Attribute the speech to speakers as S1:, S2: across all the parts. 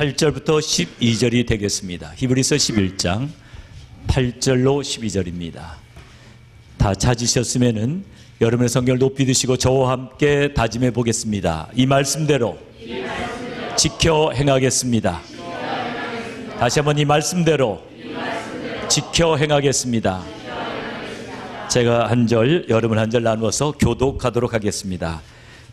S1: 8절부터 12절이 되겠습니다. 히브리서 11장 8절로 12절입니다. 다 찾으셨으면은 여러분의 성경을 높이 드시고 저와 함께 다짐해 보겠습니다. 이 말씀대로 지켜 행하겠습니다. 다시 한번 이 말씀대로 지켜 행하겠습니다. 제가 한 절, 여러분 한 절 나누어서 교독하도록 하겠습니다.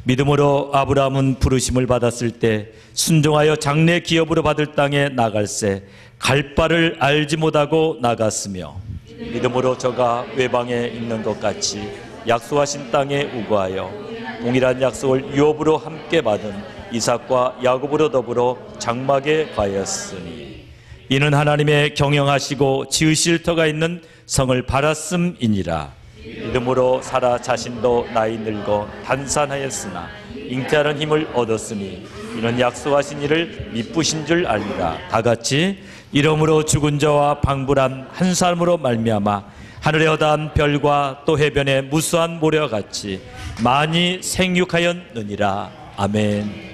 S1: 믿음으로 아브라함은 부르심을 받았을 때 순종하여 장래 기업으로 받을 땅에 나갈새 갈 바를 알지 못하고 나갔으며 믿음으로 저가 외방에 있는 것 같이 약속하신 땅에 우거하여 동일한 약속을 유업으로 함께 받은 이삭과 야곱으로 더불어 장막에 가였으니 이는 하나님의 경영하시고 지으실 터가 있는 성을 바랐음이니라. 믿음으로 사라 자신도 나이 늙어 단산하였으나 잉태하는 힘을 얻었으니 이는 약속하신 이를 미쁘신 줄 알리라. 다같이 이러므로 죽은 자와 방불한 한 사람으로 말미암아 하늘에 허다한 별과 또 해변의 무수한 모래와 같이 많이 생육하였느니라. 아멘.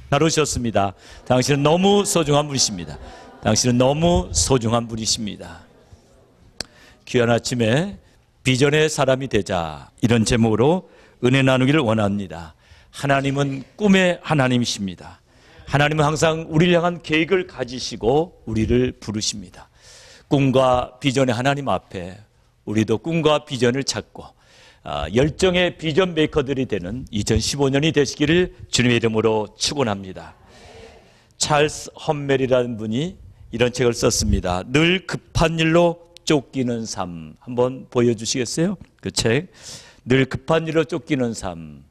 S1: 잘 오셨습니다. 당신은 너무 소중한 분이십니다. 당신은 너무 소중한 분이십니다. 귀한 아침에 비전의 사람이 되자, 이런 제목으로 은혜 나누기를 원합니다. 하나님은 꿈의 하나님이십니다. 하나님은 항상 우리를 향한 계획을 가지시고 우리를 부르십니다. 꿈과 비전의 하나님 앞에 우리도 꿈과 비전을 찾고 열정의 비전 메이커들이 되는 2015년이 되시기를 주님의 이름으로 축원합니다. 찰스 험멜이라는 분이 이런 책을 썼습니다. 늘 급한 일로 쫓기는 삶. 한번 보여주시겠어요? 그 책. 늘 급한 일로 쫓기는 삶.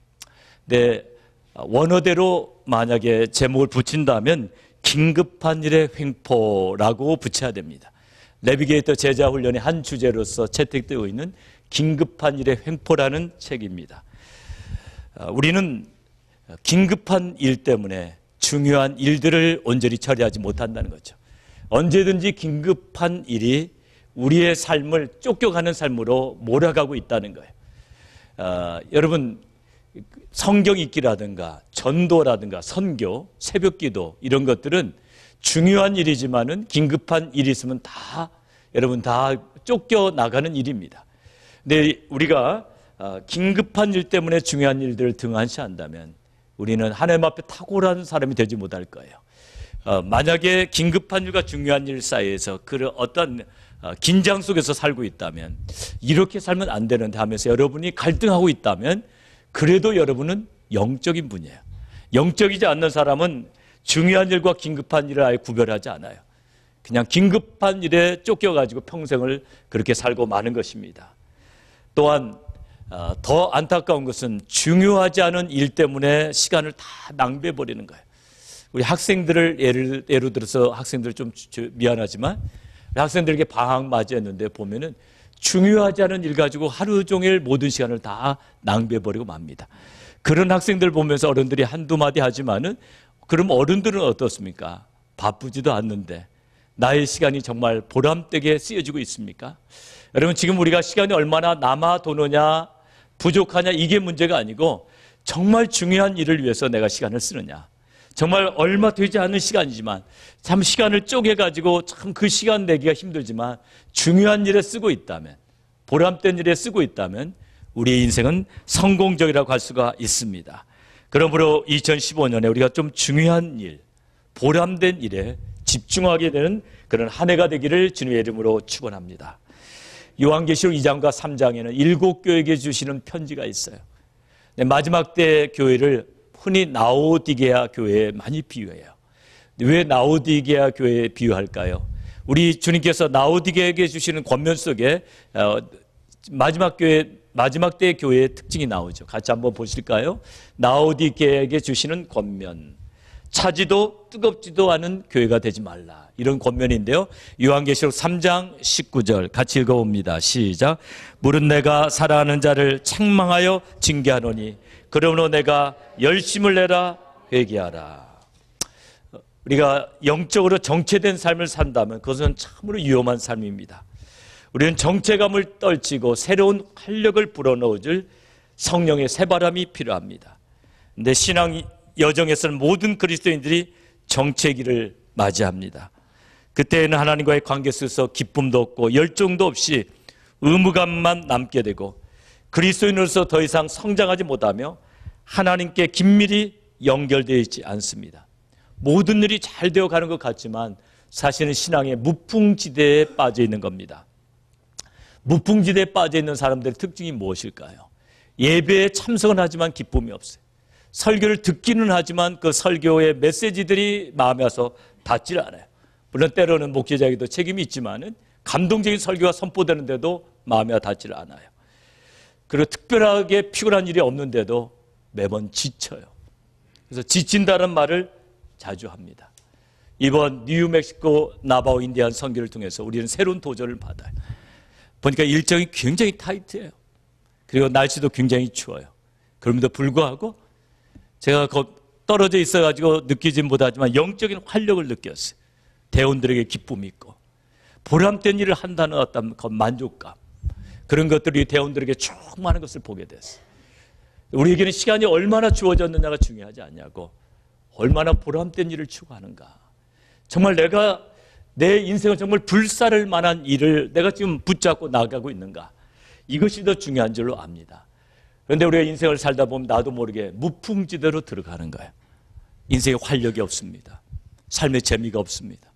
S1: 네, 원어대로 만약에 제목을 붙인다면 긴급한 일의 횡포라고 붙여야 됩니다. 내비게이터 제자 훈련의 한 주제로서 채택되어 있는 긴급한 일의 횡포라는 책입니다. 우리는 긴급한 일 때문에 중요한 일들을 온전히 처리하지 못한다는 거죠. 언제든지 긴급한 일이 우리의 삶을 쫓겨가는 삶으로 몰아가고 있다는 거예요. 여러분, 성경 읽기라든가 전도라든가 선교, 새벽기도 이런 것들은 중요한 일이지만은 긴급한 일이 있으면 여러분 다 쫓겨나가는 일입니다. 근데 우리가 긴급한 일 때문에 중요한 일들을 등한시한다면 우리는 하나님 앞에 탁월한 사람이 되지 못할 거예요. 만약에 긴급한 일과 중요한 일 사이에서 그런 어떤 긴장 속에서 살고 있다면, 이렇게 살면 안 되는데 하면서 여러분이 갈등하고 있다면 그래도 여러분은 영적인 분이에요. 영적이지 않는 사람은 중요한 일과 긴급한 일을 아예 구별하지 않아요. 그냥 긴급한 일에 쫓겨가지고 평생을 그렇게 살고 마는 것입니다. 또한 더 안타까운 것은 중요하지 않은 일 때문에 시간을 다 낭비해버리는 거예요. 우리 학생들을 예로 들어서 학생들 좀 미안하지만 학생들에게 방학 맞이했는데 보면은 중요하지 않은 일 가지고 하루 종일 모든 시간을 다 낭비해버리고 맙니다. 그런 학생들 보면서 어른들이 한두 마디 하지만은 그럼 어른들은 어떻습니까? 바쁘지도 않는데 나의 시간이 정말 보람되게 쓰여지고 있습니까? 여러분, 지금 우리가 시간이 얼마나 남아 도느냐, 부족하냐, 이게 문제가 아니고 정말 중요한 일을 위해서 내가 시간을 쓰느냐. 정말 얼마 되지 않은 시간이지만 참 시간을 쪼개가지고 참 그 시간 내기가 힘들지만 중요한 일에 쓰고 있다면, 보람된 일에 쓰고 있다면 우리의 인생은 성공적이라고 할 수가 있습니다. 그러므로 2015년에 우리가 좀 중요한 일, 보람된 일에 집중하게 되는 그런 한 해가 되기를 주님의 이름으로 축원합니다. 요한계시록 2장과 3장에는 7교회에게 주시는 편지가 있어요. 마지막 때 교회를 흔히 라오디게아 교회에 많이 비유해요. 왜 라오디게아 교회에 비유할까요? 우리 주님께서 라오디게아에게 주시는 권면 속에 마지막 때 교회의 특징이 나오죠. 같이 한번 보실까요? 라오디게아에게 주시는 권면. 차지도 뜨겁지도 않은 교회가 되지 말라. 이런 권면인데요. 요한계시록 3장 19절 같이 읽어봅니다. 시작. 물은 내가 사랑하는 자를 책망하여 징계하노니 그러므로 내가 열심을 내라 회개하라. 우리가 영적으로 정체된 삶을 산다면 그것은 참으로 위험한 삶입니다. 우리는 정체감을 떨치고 새로운 활력을 불어넣어줄 성령의 새바람이 필요합니다. 근데 신앙 여정에서는 모든 그리스도인들이 정체기를 맞이합니다. 그때는 하나님과의 관계 속에서 기쁨도 없고 열정도 없이 의무감만 남게 되고 그리스도인으로서 더 이상 성장하지 못하며 하나님께 긴밀히 연결되어 있지 않습니다. 모든 일이 잘 되어가는 것 같지만 사실은 신앙의 무풍지대에 빠져 있는 겁니다. 무풍지대에 빠져 있는 사람들의 특징이 무엇일까요? 예배에 참석은 하지만 기쁨이 없어요. 설교를 듣기는 하지만 그 설교의 메시지들이 마음에 와서 닿질 않아요. 물론 때로는 목회자에게도 책임이 있지만은 감동적인 설교가 선포되는데도 마음에 닿질 않아요. 그리고 특별하게 피곤한 일이 없는데도 매번 지쳐요. 그래서 지친다는 말을 자주 합니다. 이번 뉴멕시코 나바오 인디안 선교를 통해서 우리는 새로운 도전을 받아요. 보니까 일정이 굉장히 타이트해요. 그리고 날씨도 굉장히 추워요. 그럼에도 불구하고 제가 떨어져 있어가지고 느끼진 못하지만 영적인 활력을 느꼈어요. 대원들에게 기쁨이 있고 보람된 일을 한다는 어떤 그 만족감, 그런 것들이 대원들에게 충만한 것을 보게 됐어요. 우리에게는 시간이 얼마나 주어졌느냐가 중요하지 않냐고, 얼마나 보람된 일을 추구하는가. 정말 내가 내 인생을 정말 불사를 만한 일을 내가 지금 붙잡고 나가고 있는가, 이것이 더 중요한 줄로 압니다. 그런데 우리가 인생을 살다 보면 나도 모르게 무풍지대로 들어가는 거예요. 인생에 활력이 없습니다. 삶에 재미가 없습니다.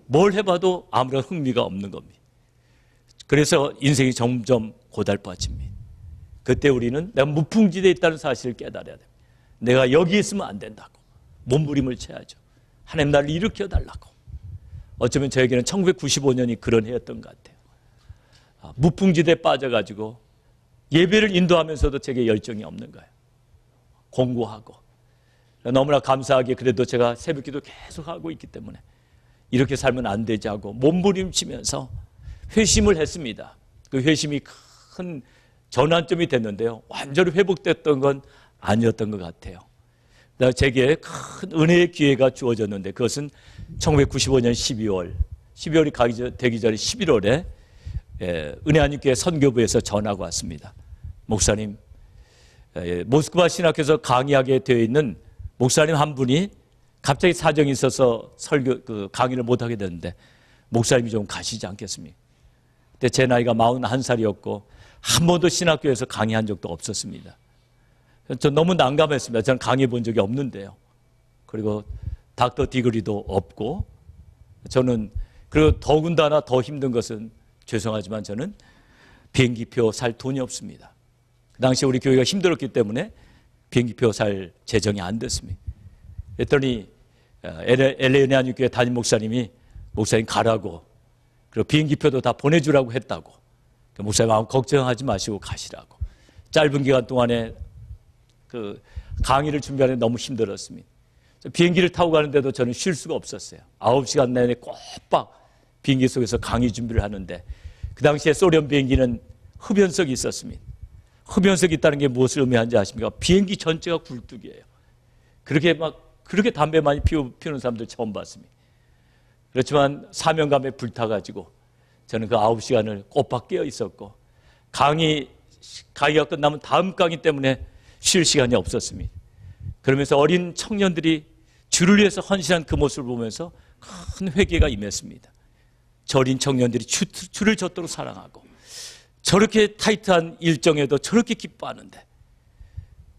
S1: 뭘 해봐도 아무런 흥미가 없는 겁니다. 그래서 인생이 점점 고달파집니다. 그때 우리는 내가 무풍지대에 있다는 사실을 깨달아야 됩니다. 내가 여기 있으면 안 된다고 몸부림을 쳐야죠. 하나님 나를 일으켜달라고. 어쩌면 저에게는 1995년이 그런 해였던 것 같아요. 무풍지대에 빠져가지고 예배를 인도하면서도 제게 열정이 없는 거예요. 공부하고. 너무나 감사하게 그래도 제가 새벽기도 계속 하고 있기 때문에 이렇게 살면 안 되지 하고 몸부림치면서 회심을 했습니다. 그 회심이 큰 전환점이 됐는데요. 완전히 회복됐던 건 아니었던 것 같아요. 제게 큰 은혜의 기회가 주어졌는데 그것은 1995년 12월이 되기 전에 11월에 은혜한님교회 선교부에서 전화가 왔습니다. 목사님, 모스크바 신학교에서 강의하게 되어 있는 목사님 한 분이 갑자기 사정이 있어서 강의를 못하게 됐는데 목사님이 좀 가시지 않겠습니까? 그때 제 나이가 41살이었고 한 번도 신학교에서 강의한 적도 없었습니다. 전 너무 난감했습니다. 저는 강의해 본 적이 없는데요. 그리고 닥터 디그리도 없고 저는, 그리고 더군다나 더 힘든 것은 죄송하지만 저는 비행기표 살 돈이 없습니다. 그 당시 우리 교회가 힘들었기 때문에 비행기표 살 재정이 안 됐습니다. 그랬더니 LA 은혜한교회 담임 목사님이 목사님 가라고, 그리고 비행기표도 다 보내주라고 했다고. 목사님 아무 걱정하지 마시고 가시라고. 짧은 기간 동안에 그 강의를 준비하는데 너무 힘들었습니다. 비행기를 타고 가는데도 저는 쉴 수가 없었어요. 9시간 내내 꼬박 비행기 속에서 강의 준비를 하는데 그 당시에 소련 비행기는 흡연석이 있었습니다. 흡연석이 있다는 게 무엇을 의미하는지 아십니까? 비행기 전체가 굴뚝이에요. 그렇게 담배 많이 피우는 사람들 처음 봤습니다. 그렇지만 사명감에 불타가지고 저는 그 9시간을 꼬박 깨어 있었고 강의가 끝나면 다음 강의 때문에 쉴 시간이 없었습니다. 그러면서 어린 청년들이 주를 위해서 헌신한 그 모습을 보면서 큰 회개가 임했습니다. 저 어린 청년들이 주를 저토록 사랑하고 저렇게 타이트한 일정에도 저렇게 기뻐하는데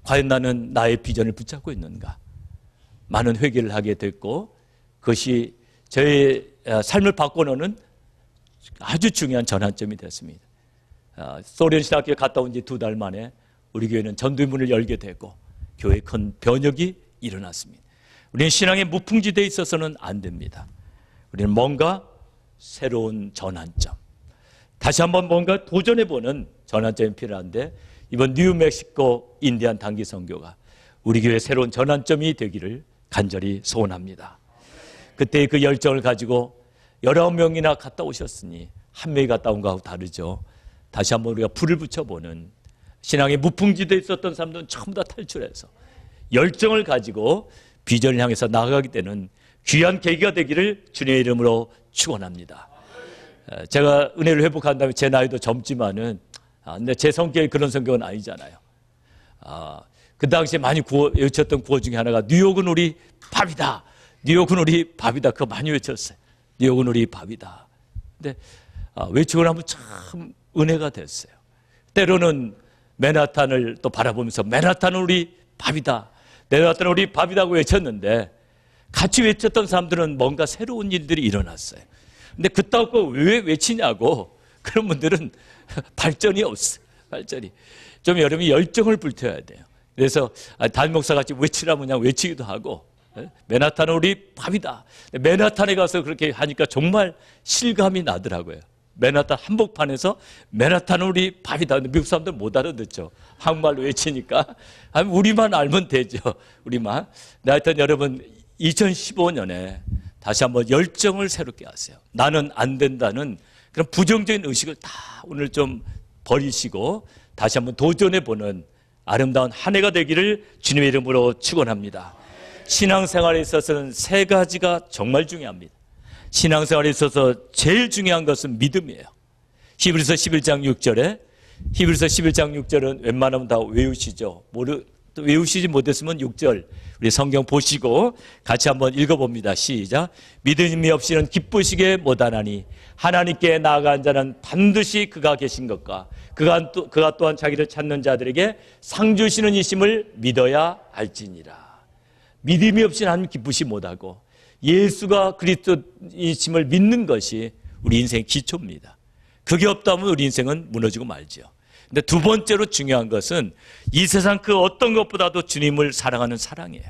S1: 과연 나는 나의 비전을 붙잡고 있는가? 많은 회개를 하게 됐고 그것이 저의 삶을 바꿔놓는 아주 중요한 전환점이 됐습니다. 소련 신학교에 갔다 온 지 2달 만에 우리 교회는 전도의 문을 열게 되고 교회에 큰 변혁이 일어났습니다. 우리는 신앙의 무풍지대에 있어서는 안 됩니다. 우리는 뭔가 새로운 전환점, 다시 한번 뭔가 도전해보는 전환점이 필요한데 이번 뉴멕시코 인디안 단기 선교가 우리 교회의 새로운 전환점이 되기를 간절히 소원합니다. 그때 그 열정을 가지고 19명이나 갔다 오셨으니 한 명이 갔다 온 거하고 다르죠. 다시 한번 우리가 불을 붙여보는, 신앙의 무풍지대에 있었던 사람들은 전부 다 탈출해서 열정을 가지고 비전을 향해서 나아가게 되는 귀한 계기가 되기를 주님의 이름으로 축원합니다. 제가 은혜를 회복한 다음에 제 나이도 젊지만은 근데 제 성격이 그런 성격은 아니잖아요. 그 당시에 많이 외쳤던 구호 중에 하나가 뉴욕은 우리 밥이다. 뉴욕은 우리 밥이다. 그거 많이 외쳤어요. 뉴욕은 우리 밥이다. 근데 외치고 나면 참 은혜가 됐어요. 때로는 맨하탄을 또 바라보면서 맨하탄은 우리 밥이다. 맨하탄은 우리 밥이다고 외쳤는데 같이 외쳤던 사람들은 뭔가 새로운 일들이 일어났어요. 근데 그따위 거 왜 외치냐고 그런 분들은 발전이 없어요. 발전이. 좀 여러분이 열정을 불태워야 돼요. 그래서 담임 목사 같이 외치라면 그냥 외치기도 하고 맨하탄은 우리 밥이다. 맨하탄에 가서 그렇게 하니까 정말 실감이 나더라고요. 맨하탄 한복판에서 맨하탄은 우리 밥이다. 근데 미국 사람들 못 알아듣죠. 한국말로 외치니까. 우리만 알면 되죠. 우리만. 하여튼 여러분 2015년에 다시 한번 열정을 새롭게 하세요. 나는 안 된다는 그런 부정적인 의식을 다 오늘 좀 버리시고 다시 한번 도전해보는 아름다운 한 해가 되기를 주님의 이름으로 축원합니다. 신앙생활에 있어서는 세 가지가 정말 중요합니다. 신앙생활에 있어서 제일 중요한 것은 믿음이에요. 히브리서 11장 6절에 히브리서 11장 6절은 웬만하면 다 외우시죠. 외우시지 못했으면 6절 우리 성경 보시고 같이 한번 읽어봅니다. 시작. 믿음이 없이는 기쁘시게 못하나니 하나님께 나아간 자는 반드시 그가 계신 것과 그가 또한 자기를 찾는 자들에게 상 주시는 이심을 믿어야 할지니라. 믿음이 없이는 하나님 기쁘시 못하고 예수가 그리스도이심을 믿는 것이 우리 인생의 기초입니다. 그게 없다면 우리 인생은 무너지고 말죠. 근데 두 번째로 중요한 것은 이 세상 그 어떤 것보다도 주님을 사랑하는 사랑이에요.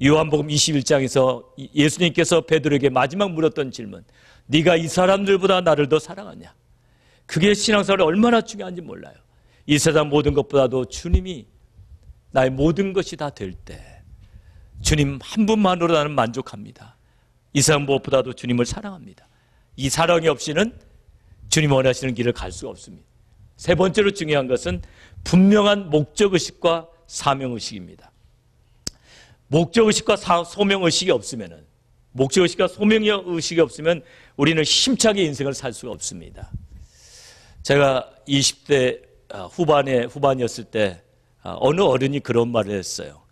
S1: 요한복음 21장에서 예수님께서 베드로에게 마지막 물었던 질문, 네가 이 사람들보다 나를 더 사랑하냐? 그게 신앙생활에 얼마나 중요한지 몰라요. 이 세상 모든 것보다도 주님이 나의 모든 것이 다 될 때 주님 한 분만으로 나는 만족합니다. 이 세상 무엇보다도 주님을 사랑합니다. 이 사랑이 없이는 주님 원하시는 길을 갈 수가 없습니다. 세 번째로 중요한 것은 분명한 목적의식과 사명의식입니다. 목적의식과 소명의식이 없으면 목적의식과 소명의식이 없으면 우리는 힘차게 인생을 살 수가 없습니다. 제가 20대 후반이었을 때 어느 어른이 그런 말을 했어요.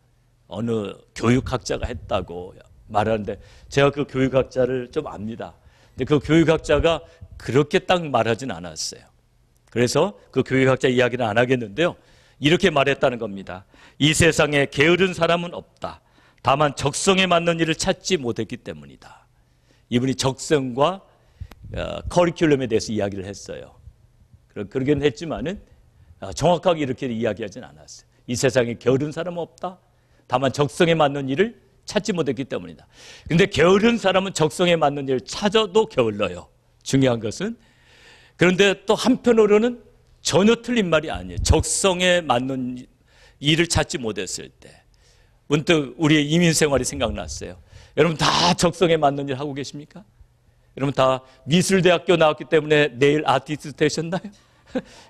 S1: 어느 교육학자가 했다고 말하는데 제가 그 교육학자를 좀 압니다. 근데 그 교육학자가 그렇게 딱 말하진 않았어요. 그래서 그 교육학자 이야기는 안 하겠는데요. 이렇게 말했다는 겁니다. 이 세상에 게으른 사람은 없다. 다만 적성에 맞는 일을 찾지 못했기 때문이다. 이분이 적성과 커리큘럼에 대해서 이야기를 했어요. 그러긴 했지만은 정확하게 이렇게 이야기하진 않았어요. 이 세상에 게으른 사람은 없다. 다만 적성에 맞는 일을 찾지 못했기 때문이다. 근데 게으른 사람은 적성에 맞는 일을 찾아도 게을러요. 중요한 것은. 그런데 또 한편으로는 전혀 틀린 말이 아니에요. 적성에 맞는 일을 찾지 못했을 때. 문득 우리의 이민 생활이 생각났어요. 여러분 다 적성에 맞는 일 하고 계십니까? 여러분 다 미술대학교 나왔기 때문에 내일 아티스트 되셨나요?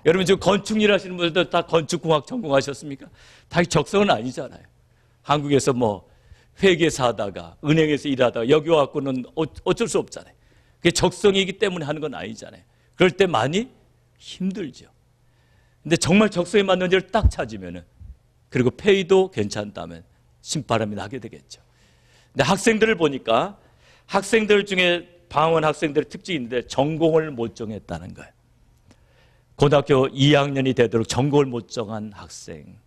S1: 여러분 지금 건축 일 하시는 분들도 다 건축공학 전공하셨습니까? 다 적성은 아니잖아요. 한국에서 뭐 회계사 하다가 은행에서 일하다가 여기 와갖고는 어쩔 수 없잖아요. 그게 적성이기 때문에 하는 건 아니잖아요. 그럴 때 많이 힘들죠. 근데 정말 적성에 맞는 일을 딱 찾으면은 그리고 페이도 괜찮다면 신바람이 나게 되겠죠. 근데 학생들을 보니까 학생들 중에 방황한 학생들의 특징이 있는데 전공을 못 정했다는 거예요. 고등학교 2학년이 되도록 전공을 못 정한 학생.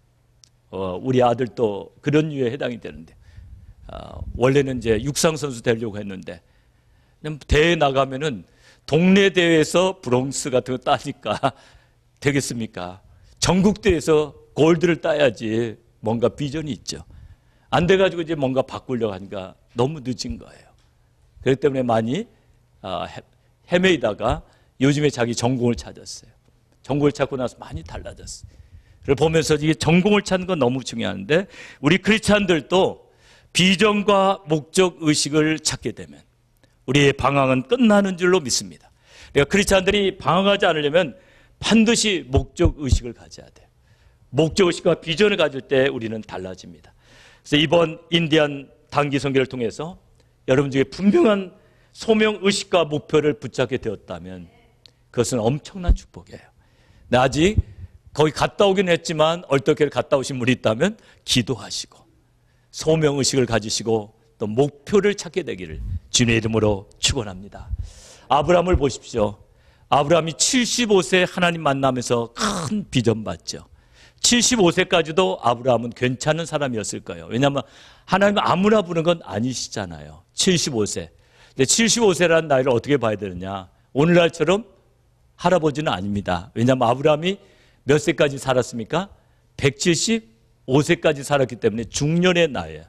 S1: 우리 아들도 그런 류에 해당이 되는데 원래는 이제 육상선수 되려고 했는데 대회 나가면은 동네 대회에서 브론스 같은 거 따니까 되겠습니까? 전국대회에서 골드를 따야지 뭔가 비전이 있죠. 안 돼가지고 이제 뭔가 바꾸려고 하니까 너무 늦은 거예요. 그렇기 때문에 많이 헤매이다가 요즘에 자기 전공을 찾았어요. 전공을 찾고 나서 많이 달라졌어요. 그걸 보면서 이게 전공을 찾는 건 너무 중요한데 우리 크리스찬들도 비전과 목적 의식을 찾게 되면 우리의 방황은 끝나는 줄로 믿습니다. 그러니까 크리스찬들이 방황하지 않으려면 반드시 목적 의식을 가져야 돼요. 목적 의식과 비전을 가질 때 우리는 달라집니다. 그래서 이번 인디안 단기 선교를 통해서 여러분 중에 분명한 소명 의식과 목표를 붙잡게 되었다면 그것은 엄청난 축복이에요. 근데 아직 거기 갔다 오긴 했지만 얼떨결에 갔다 오신 분이 있다면 기도하시고 소명의식을 가지시고 또 목표를 찾게 되기를 주님의 이름으로 축원합니다. 아브라함을 보십시오. 아브라함이 75세 하나님 만나면서 큰 비전 받죠. 75세까지도 아브라함은 괜찮은 사람이었을 거예요. 왜냐하면 하나님 아무나 부르는 건 아니시잖아요. 75세. 근데 75세라는 나이를 어떻게 봐야 되느냐. 오늘날처럼 할아버지는 아닙니다. 왜냐하면 아브라함이 몇 세까지 살았습니까? 175세까지 살았기 때문에 중년의 나이예요.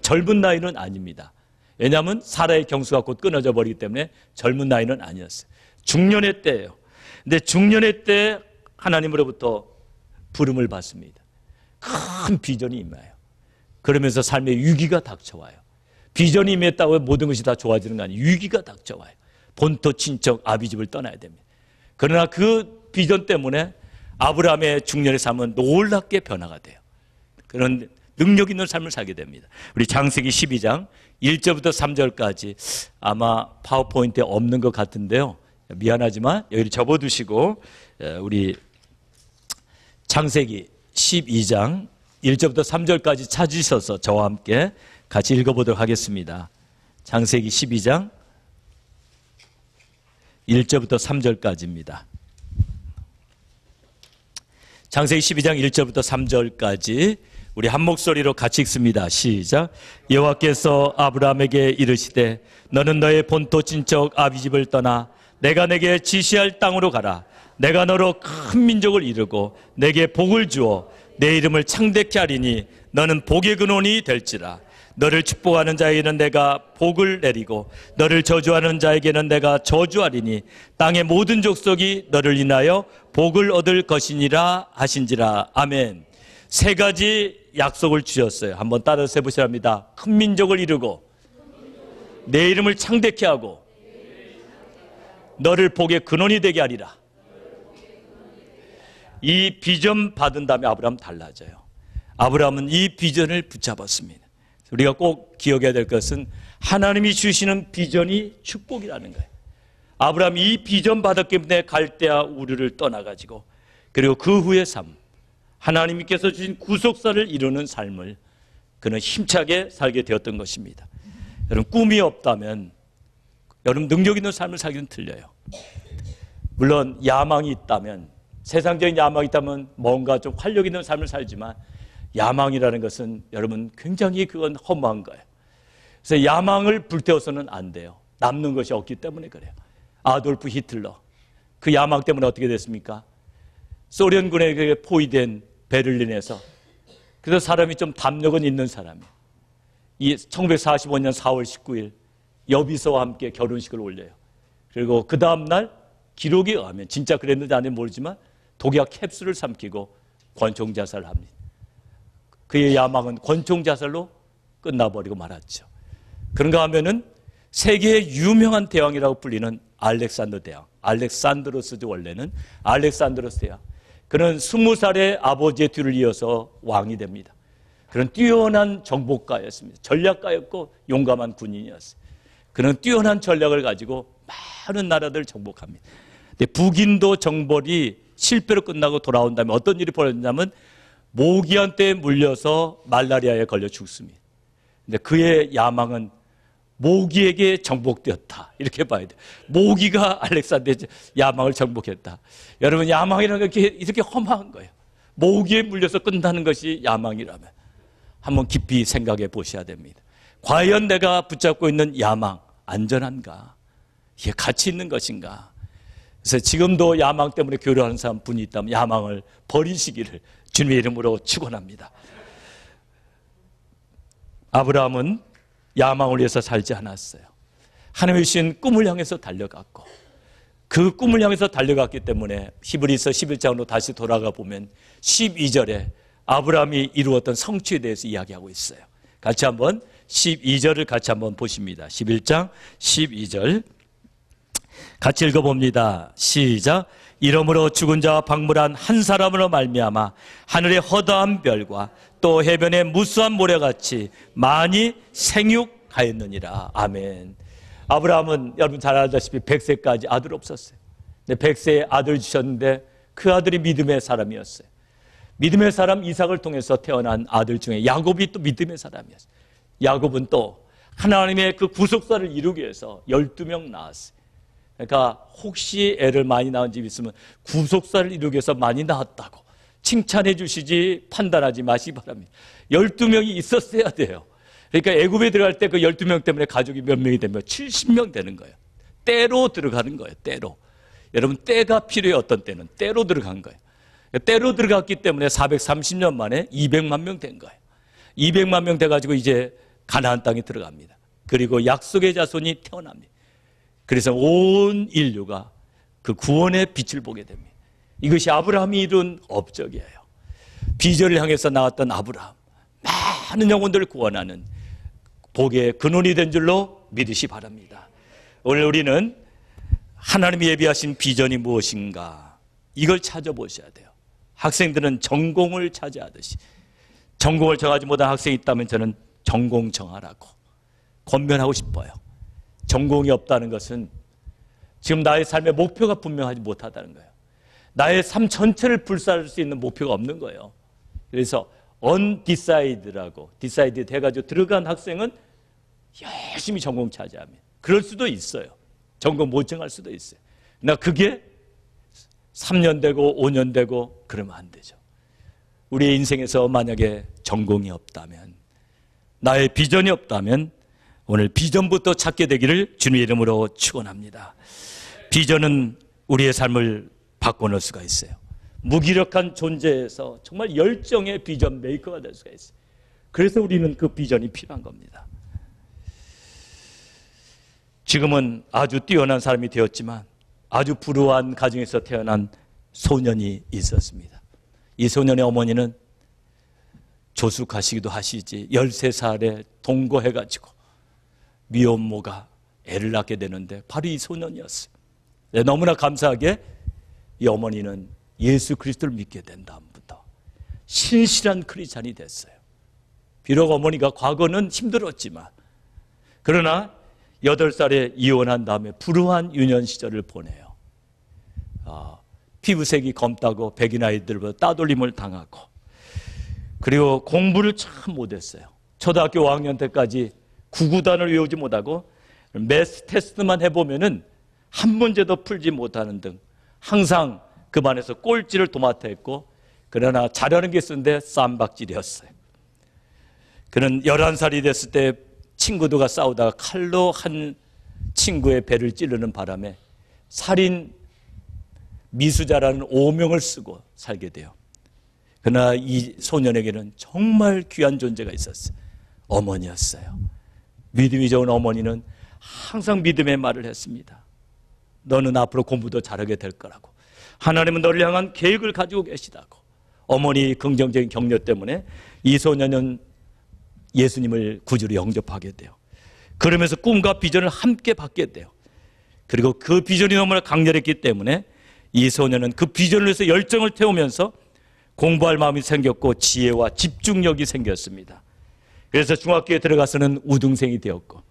S1: 젊은 나이는 아닙니다. 왜냐하면 사라의 경수가 곧 끊어져 버리기 때문에 젊은 나이는 아니었어요. 중년의 때예요. 근데 중년의 때 하나님으로부터 부름을 받습니다. 큰 비전이 임해요. 그러면서 삶의 위기가 닥쳐와요. 비전이 임했다고 모든 것이 다 좋아지는 거 아니에요. 위기가 닥쳐와요. 본토 친척 아비집을 떠나야 됩니다. 그러나 그 비전 때문에 아브라함의 중년의 삶은 놀랍게 변화가 돼요. 그런 능력 있는 삶을 살게 됩니다. 우리 창세기 12장 1절부터 3절까지 아마 파워포인트에 없는 것 같은데요. 미안하지만 여기를 접어두시고 우리 창세기 12장 1절부터 3절까지 찾으셔서 저와 함께 같이 읽어보도록 하겠습니다. 창세기 12장 1절부터 3절까지입니다. 창세기 12장 1절부터 3절까지 우리 한 목소리로 같이 읽습니다. 시작. 여호와께서 아브라함에게 이르시되 너는 너의 본토 친척 아비집을 떠나 내가 내게 지시할 땅으로 가라. 내가 너로 큰 민족을 이루고 내게 복을 주어 내 이름을 창대케 하리니 너는 복의 근원이 될지라. 너를 축복하는 자에게는 내가 복을 내리고 너를 저주하는 자에게는 내가 저주하리니 땅의 모든 족속이 너를 인하여 복을 얻을 것이니라 하신지라. 아멘. 세 가지 약속을 주셨어요. 한번 따라서 해보시랍니다. 큰 민족을 이루고 내 이름을 창대케 하고 너를 복의 근원이 되게 하리라. 이 비전 받은 다음에 아브라함은 달라져요. 아브라함은 이 비전을 붙잡았습니다. 우리가 꼭 기억해야 될 것은 하나님이 주시는 비전이 축복이라는 거예요. 아브라함이 이 비전 받았기 때문에 갈대아 우르를 떠나가지고 그리고 그 후의 삶, 하나님께서 주신 구속사를 이루는 삶을 그는 힘차게 살게 되었던 것입니다. 여러분 꿈이 없다면 여러분 능력 있는 삶을 살기는 틀려요. 물론 야망이 있다면 세상적인 야망이 있다면 뭔가 좀 활력 있는 삶을 살지만 야망이라는 것은 여러분 굉장히 그건 허무한 거예요. 그래서 야망을 불태워서는 안 돼요. 남는 것이 없기 때문에 그래요. 아돌프 히틀러 그 야망 때문에 어떻게 됐습니까? 소련군에게 포위된 베를린에서 그래서 사람이 좀 담력은 있는 사람이에요. 이 1945년 4월 19일 여비서와 함께 결혼식을 올려요. 그리고 그 다음날 기록에 의하면 진짜 그랬는지 아닌지 모르지만 독약 캡슐을 삼키고 권총자살을 합니다. 그의 야망은 권총자살로 끝나버리고 말았죠. 그런가 하면은 세계의 유명한 대왕이라고 불리는 알렉산더 대왕, 알렉산드로스죠. 원래는 알렉산드로스 대왕. 그는 20살에 아버지의 뒤를 이어서 왕이 됩니다. 그는 뛰어난 정복가였습니다. 전략가였고 용감한 군인이었어요. 그는 뛰어난 전략을 가지고 많은 나라들을 정복합니다. 근데 북인도 정벌이 실패로 끝나고 돌아온 다음에 어떤 일이 벌어졌냐면 모기한테 물려서 말라리아에 걸려 죽습니다. 근데 그의 야망은 모기에게 정복되었다. 이렇게 봐야 돼요. 모기가 알렉산더의 야망을 정복했다. 여러분 야망이라는 게 이렇게 험한 거예요. 모기에 물려서 끝나는 것이 야망이라면 한번 깊이 생각해 보셔야 됩니다. 과연 내가 붙잡고 있는 야망 안전한가? 이게 가치 있는 것인가? 그래서 지금도 야망 때문에 교류하는 사람 분이 있다면 야망을 버리시기를 주님의 이름으로 축원합니다. 아브라함은 야망을 위해서 살지 않았어요. 하나님의 주신 꿈을 향해서 달려갔고 그 꿈을 향해서 달려갔기 때문에 히브리서 11장으로 다시 돌아가 보면 12절에 아브라함이 이루었던 성취에 대해서 이야기하고 있어요. 같이 한번 12절을 같이 한번 보십니다. 11장 12절 같이 읽어봅니다. 시작. 이러므로 죽은 자와 박물한 한 사람으로 말미암아 하늘의 허다한 별과 또 해변의 무수한 모래같이 많이 생육하였느니라. 아멘. 아브라함은 여러분 잘 알다시피 100세까지 아들 없었어요. 100세에 아들 주셨는데 그 아들이 믿음의 사람이었어요. 믿음의 사람 이삭을 통해서 태어난 아들 중에 야곱이 또 믿음의 사람이었어요. 야곱은 또 하나님의 그 구속사를 이루기 위해서 12명 낳았어요. 그러니까 혹시 애를 많이 낳은 집 있으면 구속사를 이루기 위해서 많이 낳았다고 칭찬해 주시지 판단하지 마시기 바랍니다. 12명이 있었어야 돼요. 그러니까 애굽에 들어갈 때 그 12명 때문에 가족이 몇 명이 되면 70명 되는 거예요. 때로 들어가는 거예요. 때로. 여러분 때가 필요해요. 어떤 때는 때로 들어간 거예요. 때로 들어갔기 때문에 430년 만에 200만 명 된 거예요. 200만 명 돼가지고 이제 가나안 땅에 들어갑니다. 그리고 약속의 자손이 태어납니다. 그래서 온 인류가 그 구원의 빛을 보게 됩니다. 이것이 아브라함이 이룬 업적이에요. 비전을 향해서 나왔던 아브라함, 많은 영혼들을 구원하는 복의 근원이 된 줄로 믿으시 바랍니다. 오늘 우리는 하나님이 예비하신 비전이 무엇인가 이걸 찾아보셔야 돼요. 학생들은 전공을 차지하듯이 전공을 정하지 못한 학생이 있다면 저는 전공 정하라고 권면하고 싶어요. 전공이 없다는 것은 지금 나의 삶의 목표가 분명하지 못하다는 거예요. 나의 삶 전체를 불살릴 수 있는 목표가 없는 거예요. 그래서 undecided라고 decided 해가지고 들어간 학생은 열심히 전공 차지합니다. 그럴 수도 있어요. 전공 못 정할 수도 있어요. 그러나 그게 3년 되고 5년 되고 그러면 안 되죠. 우리의 인생에서 만약에 전공이 없다면, 나의 비전이 없다면 오늘 비전부터 찾게 되기를 주님의 이름으로 축원합니다. 비전은 우리의 삶을 바꿔놓을 수가 있어요. 무기력한 존재에서 정말 열정의 비전 메이커가 될 수가 있어요. 그래서 우리는 그 비전이 필요한 겁니다. 지금은 아주 뛰어난 사람이 되었지만 아주 불우한 가정에서 태어난 소년이 있었습니다. 이 소년의 어머니는 조숙하시기도 하시지 13살에 동거해가지고 미혼모가 애를 낳게 되는데 바로 이 소년이었어요. 너무나 감사하게 이 어머니는 예수 그리스도를 믿게 된 다음부터 신실한 크리스찬이 됐어요. 비록 어머니가 과거는 힘들었지만 그러나 8살에 이혼한 다음에 불우한 유년 시절을 보내요. 피부색이 검다고 백인 아이들보다 따돌림을 당하고 그리고 공부를 참 못했어요. 초등학교 5학년 때까지 구구단을 외우지 못하고 매스 테스트만 해보면은 한 문제도 풀지 못하는 등 항상 그 반에서 꼴찌를 도맡아 했고 그러나 잘하는 게 있었는데 쌈박질이었어요. 그는 11살이 됐을 때 친구들과 싸우다가 칼로 한 친구의 배를 찌르는 바람에 살인 미수자라는 오명을 쓰고 살게 돼요. 그러나 이 소년에게는 정말 귀한 존재가 있었어요. 어머니였어요. 믿음이 좋은 어머니는 항상 믿음의 말을 했습니다. 너는 앞으로 공부도 잘하게 될 거라고. 하나님은 너를 향한 계획을 가지고 계시다고. 어머니 긍정적인 격려 때문에 이 소년은 예수님을 구주로 영접하게 돼요. 그러면서 꿈과 비전을 함께 받게 돼요. 그리고 그 비전이 너무나 강렬했기 때문에 이 소년은 그 비전을 위해서 열정을 태우면서 공부할 마음이 생겼고 지혜와 집중력이 생겼습니다. 그래서 중학교에 들어가서는 우등생이 되었고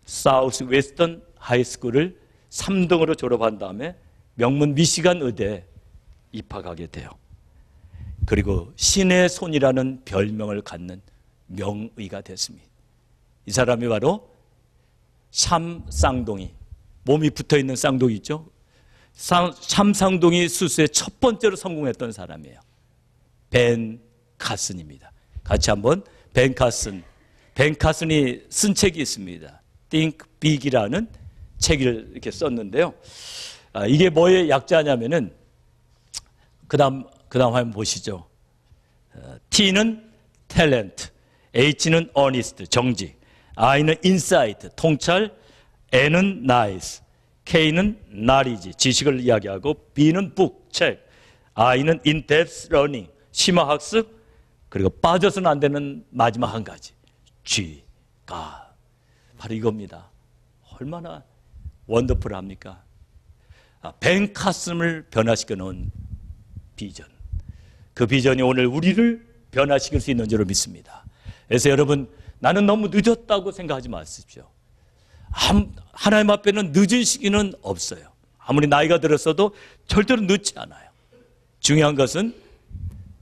S1: 사우스 웨스턴 하이스쿨을 3등으로 졸업한 다음에 명문 미시간 의대에 입학하게 돼요. 그리고 신의 손이라는 별명을 갖는 명의가 됐습니다. 이 사람이 바로 샴 쌍둥이, 몸이 붙어있는 쌍둥이 있죠? 샴 쌍둥이 수술에 첫 번째로 성공했던 사람이에요. 벤 카슨입니다. 같이 한번 벤 카슨이 쓴 책이 있습니다. Think Big이라는 책을 이렇게 썼는데요. 이게 뭐의 약자냐면은 그다음 화면 보시죠. T는 탤런트, H는 earnest, 정직, I는 insight, 통찰, N은 nice, K는 knowledge, 지식을 이야기하고 B는 book, 책, I는 in-depth learning, 심화학습, 그리고 빠져서는 안 되는 마지막 한 가지, G가 바로 이겁니다. 얼마나 원더풀합니까? 벤 카슨을 변화시켜 놓은 비전. 그 비전이 오늘 우리를 변화시킬 수 있는 줄로 믿습니다. 그래서 여러분, 나는 너무 늦었다고 생각하지 마십시오. 하나님 앞에는 늦은 시기는 없어요. 아무리 나이가 들었어도 절대로 늦지 않아요. 중요한 것은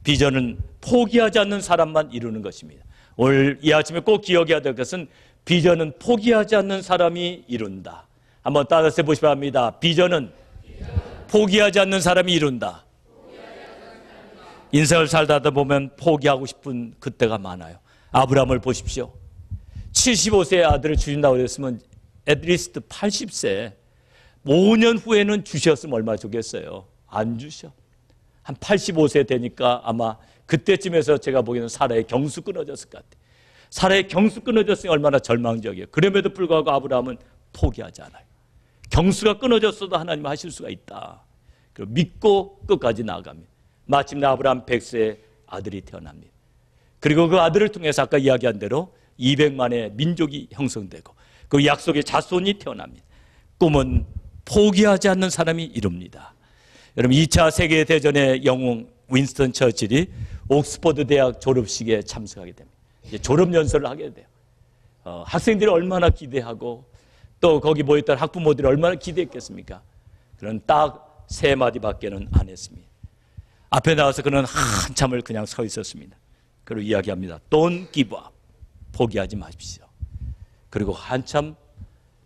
S1: 비전은 포기하지 않는 사람만 이루는 것입니다. 오늘 이 아침에 꼭 기억해야 될 것은 비전은 포기하지 않는 사람이 이룬다. 한번 따라서 해보시기 바랍니다. 비전은 포기하지 않는 사람이 이룬다. 인생을 살다 보면 포기하고 싶은 그때가 많아요. 아브라함을 보십시오. 75세의 아들을 주신다고 그랬으면 at 80세 5년 후에는 주셨으면 얼마 주겠어요? 안 주셔. 한 85세 되니까 아마 그때쯤에서 제가 보기에는 사라의 경수 끊어졌을 것 같아요. 사라의 경수 끊어졌으니 얼마나 절망적이에요. 그럼에도 불구하고 아브라함은 포기하지 않아요. 경수가 끊어졌어도 하나님 하실 수가 있다. 그리고 믿고 끝까지 나아갑니다. 마침내 아브라함 100세의 아들이 태어납니다. 그리고 그 아들을 통해서 아까 이야기한 대로 200만의 민족이 형성되고 그 약속의 자손이 태어납니다. 꿈은 포기하지 않는 사람이 이룹니다. 여러분 2차 세계대전의 영웅 윈스턴 처칠이 옥스퍼드 대학 졸업식에 참석하게 됩니다. 졸업연설을 하게 돼요. 학생들이 얼마나 기대하고 또 거기 모였던 학부모들이 얼마나 기대했겠습니까? 그런 딱 세 마디밖에는 안 했습니다. 앞에 나와서 그는 한참을 그냥 서 있었습니다. 그리고 이야기합니다. Don't give up. 포기하지 마십시오. 그리고 한참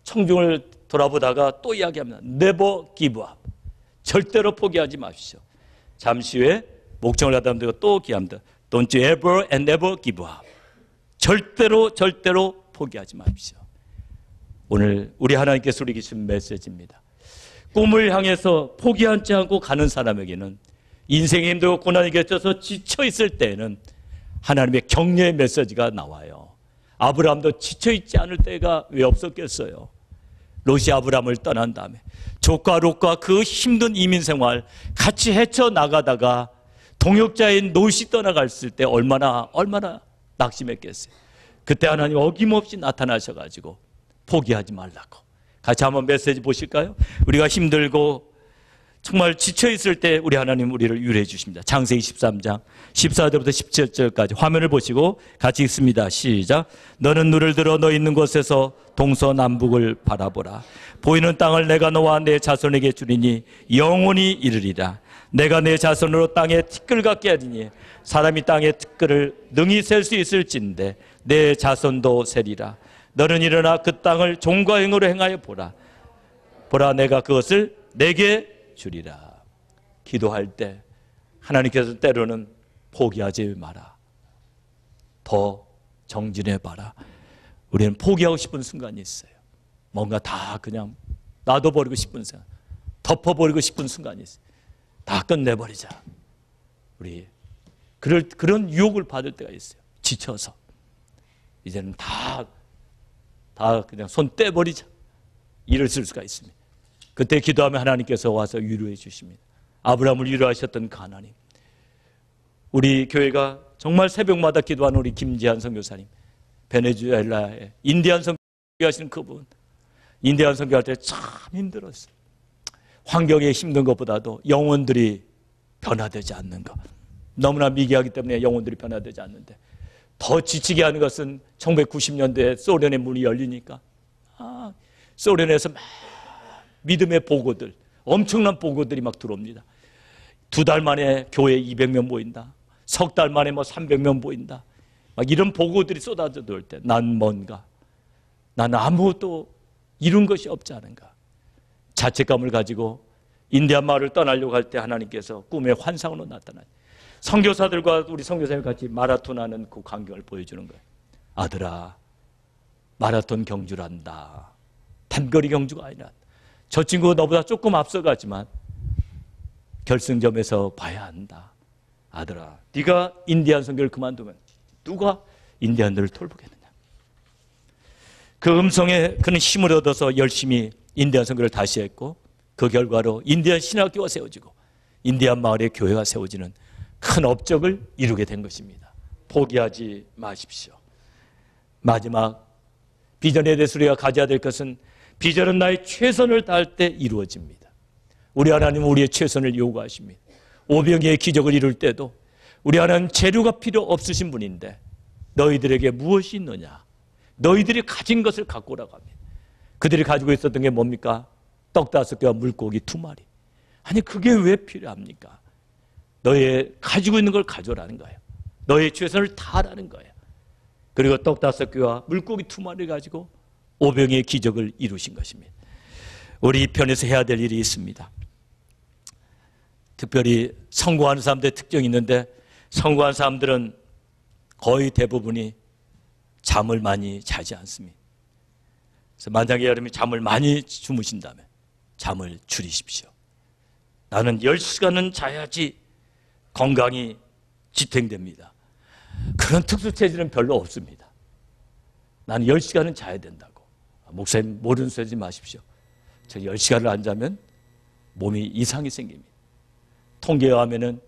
S1: 청중을 돌아보다가 또 이야기합니다. Never give up. 절대로 포기하지 마십시오. 잠시 후에 목청을 하다 보면 또 기합니다. Don't you ever and never give up. 절대로 포기하지 마십시오. 오늘 우리 하나님께서 우리에게 주신 메시지입니다. 꿈을 향해서 포기하지 않고 가는 사람에게는 인생이 힘들고 고난이 겹쳐서 지쳐있을 때에는 하나님의 격려의 메시지가 나와요. 아브라함도 지쳐있지 않을 때가 왜 없었겠어요? 롯이 아브라함을 떠난 다음에 조카 롯과 그 힘든 이민생활 같이 헤쳐나가다가 동역자인 롯이 떠나갔을 때 얼마나 낙심했겠어요. 그때 하나님 어김없이 나타나셔가지고 포기하지 말라고. 같이 한번 메시지 보실까요? 우리가 힘들고 정말 지쳐있을 때 우리 하나님 우리를 위로해 주십니다. 창세기 13장 14절부터 17절까지 화면을 보시고 같이 읽습니다. 시작. 너는 눈을 들어 너 있는 곳에서 동서남북을 바라보라. 보이는 땅을 내가 너와 내 자손에게 주리니 영원히 이르리라. 내가 내 자손으로 땅에 티끌 같게 하리니 사람이 땅의 티끌을 능히 셀 수 있을진데 내 자손도 세리라. 너는 일어나 그 땅을 종과 행으로 행하여 보라. 보라 내가 그것을 내게 주리라. 기도할 때 하나님께서 때로는 포기하지 마라. 더 정진해봐라. 우리는 포기하고 싶은 순간이 있어요. 뭔가 다 그냥 놔둬버리고 싶은 순간, 덮어버리고 싶은 순간이 있어요. 다 끝내버리자. 우리 그런 유혹을 받을 때가 있어요. 지쳐서 이제는 다 그냥 손 떼버리자. 이럴 수가 있습니다. 그때 기도하면 하나님께서 와서 위로해 주십니다. 아브라함을 위로하셨던 그 하나님. 우리 교회가 정말 새벽마다 기도하는 우리 김지한 선교사님, 베네수엘라에 인디안 선교하시는 그분, 인디안 선교할 때 참 힘들었어요. 환경이 힘든 것보다도 영혼들이 변화되지 않는 것. 너무나 미개하기 때문에 영혼들이 변화되지 않는데 더 지치게 하는 것은 1990년대에 소련의 문이 열리니까 소련에서 막 믿음의 보고들, 엄청난 보고들이 막 들어옵니다. 2달 만에 교회에 200명 모인다. 석 달 만에 300명 모인다. 막 이런 보고들이 쏟아져 들어올 때 난 뭔가, 난 아무것도 이룬 것이 없지 않은가. 자책감을 가지고 인디안 마을을 떠나려고 할 때 하나님께서 꿈의 환상으로 나타나요. 선교사들과 우리 선교사님 같이 마라톤하는 그 광경을 보여주는 거예요. 아들아, 마라톤 경주란다. 단거리 경주가 아니라 저 친구가 너보다 조금 앞서가지만 결승점에서 봐야 한다. 아들아, 네가 인디안 선교를 그만두면 누가 인디안들을 돌보겠느냐. 그 음성에 그는 힘을 얻어서 열심히 인디안 선교를 다시 했고 그 결과로 인디안 신학교가 세워지고 인디안 마을에 교회가 세워지는 큰 업적을 이루게 된 것입니다. 포기하지 마십시오. 마지막 비전에 대해서 우리가 가져야 될 것은 비전은 나의 최선을 다할 때 이루어집니다. 우리 하나님은 우리의 최선을 요구하십니다. 오병이의 기적을 이룰 때도 우리 하나님은 재료가 필요 없으신 분인데 너희들에게 무엇이 있느냐? 너희들이 가진 것을 갖고 오라고 합니다. 그들이 가지고 있었던 게 뭡니까? 떡 5개와 물고기 2마리. 아니 그게 왜 필요합니까? 너의 가지고 있는 걸 가져라는 거예요. 너의 최선을 다하라는 거예요. 그리고 떡 5개와 물고기 2마리를 가지고 5병의 기적을 이루신 것입니다. 우리 이 편에서 해야 될 일이 있습니다. 특별히 성공하는 사람들의 특징이 있는데, 성공한 사람들은 거의 대부분이 잠을 많이 자지 않습니다. 그래서 만약에 여러분이 잠을 많이 주무신다면 잠을 줄이십시오. 나는 10시간은 자야지 건강이 지탱됩니다. 그런 특수체질은 별로 없습니다. 나는 10시간은 자야 된다고. 목사님 모르는 소리 하지 마십시오. 저 10시간을 안 자면 몸이 이상이 생깁니다. 통계에 하면은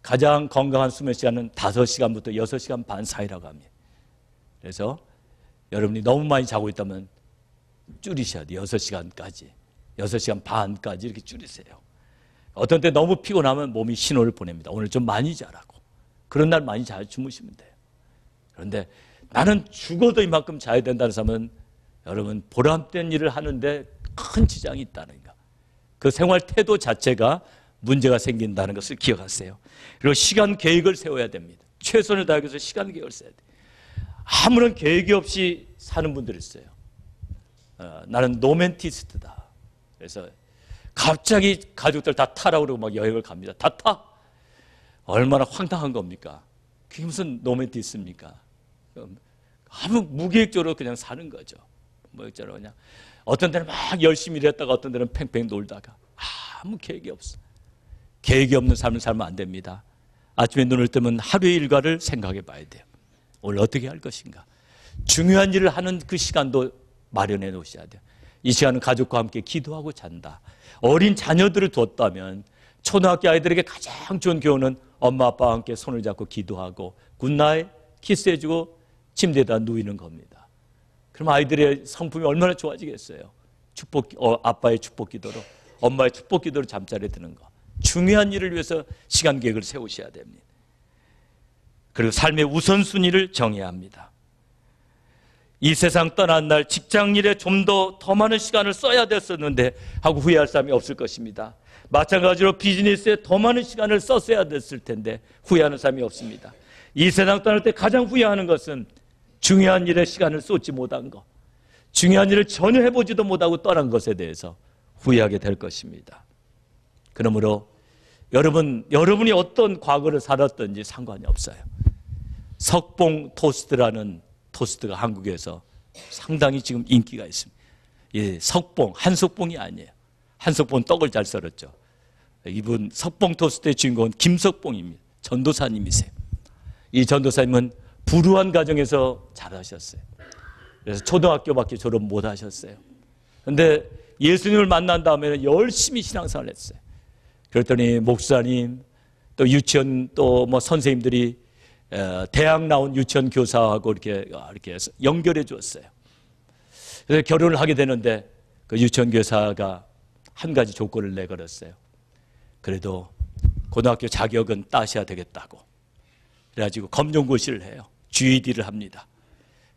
S1: 가장 건강한 수면 시간은 5시간부터 6시간 반 사이라고 합니다. 그래서 여러분이 너무 많이 자고 있다면 줄이셔야 돼요. 6시간까지. 6시간 반까지 이렇게 줄이세요. 어떤 때 너무 피곤하면 몸이 신호를 보냅니다. 오늘 좀 많이 자라고. 그런 날 많이 잘 주무시면 돼요. 그런데 나는 죽어도 이만큼 자야 된다는 사람은 여러분 보람된 일을 하는데 큰 지장이 있다는 거. 그 생활 태도 자체가 문제가 생긴다는 것을 기억하세요. 그리고 시간 계획을 세워야 됩니다. 최선을 다해서 시간 계획을 세워야 돼요. 아무런 계획이 없이 사는 분들이 있어요. 나는 노멘티스트다. 그래서 갑자기 가족들 다 타라고 그러고 막 여행을 갑니다. 다 타? 얼마나 황당한 겁니까? 그게 무슨 노멘티스트입니까? 아무 무계획적으로 그냥 사는 거죠. 뭐 있잖아요. 그냥 어떤 데는 막 열심히 일했다가 어떤 데는 팽팽 놀다가 아무 계획이 없어. 계획이 없는 삶을 살면 안 됩니다. 아침에 눈을 뜨면 하루의 일과를 생각해 봐야 돼요. 오늘 어떻게 할 것인가. 중요한 일을 하는 그 시간도 마련해 놓으셔야 돼요. 이 시간은 가족과 함께 기도하고 잔다. 어린 자녀들을 뒀다면 초등학교 아이들에게 가장 좋은 교훈은 엄마 아빠와 함께 손을 잡고 기도하고 굿나잇 키스해주고 침대에다 누이는 겁니다. 그럼 아이들의 성품이 얼마나 좋아지겠어요. 아빠의 축복 기도로, 엄마의 축복 기도로 잠자리에 드는 거. 중요한 일을 위해서 시간 계획을 세우셔야 됩니다. 그리고 삶의 우선순위를 정해야 합니다. 이 세상 떠난 날 직장 일에 좀 더 많은 시간을 써야 됐었는데 하고 후회할 사람이 없을 것입니다. 마찬가지로 비즈니스에 더 많은 시간을 썼어야 됐을 텐데 후회하는 사람이 없습니다. 이 세상 떠날 때 가장 후회하는 것은 중요한 일에 시간을 쏟지 못한 것, 중요한 일을 전혀 해보지도 못하고 떠난 것에 대해서 후회하게 될 것입니다. 그러므로 여러분이 어떤 과거를 살았든지 상관이 없어요. 석봉 토스트라는 토스트가 한국에서 상당히 지금 인기가 있습니다. 예, 석봉, 한석봉이 아니에요. 한석봉은 떡을 잘 썰었죠. 이분 석봉 토스트의 주인공은 김석봉입니다. 전도사님이세요. 이 전도사님은 불우한 가정에서 자라셨어요. 그래서 초등학교밖에 졸업 못 하셨어요. 그런데 예수님을 만난 다음에는 열심히 신앙생활을 했어요. 그랬더니 목사님, 또 유치원 또 뭐 선생님들이 대학 나온 유치원 교사하고 이렇게 연결해 주었어요. 그래서 결혼을 하게 되는데 그 유치원 교사가 한 가지 조건을 내걸었어요. 그래도 고등학교 자격은 따셔야 되겠다고. 그래가지고 검정고시를 해요. GED를 합니다.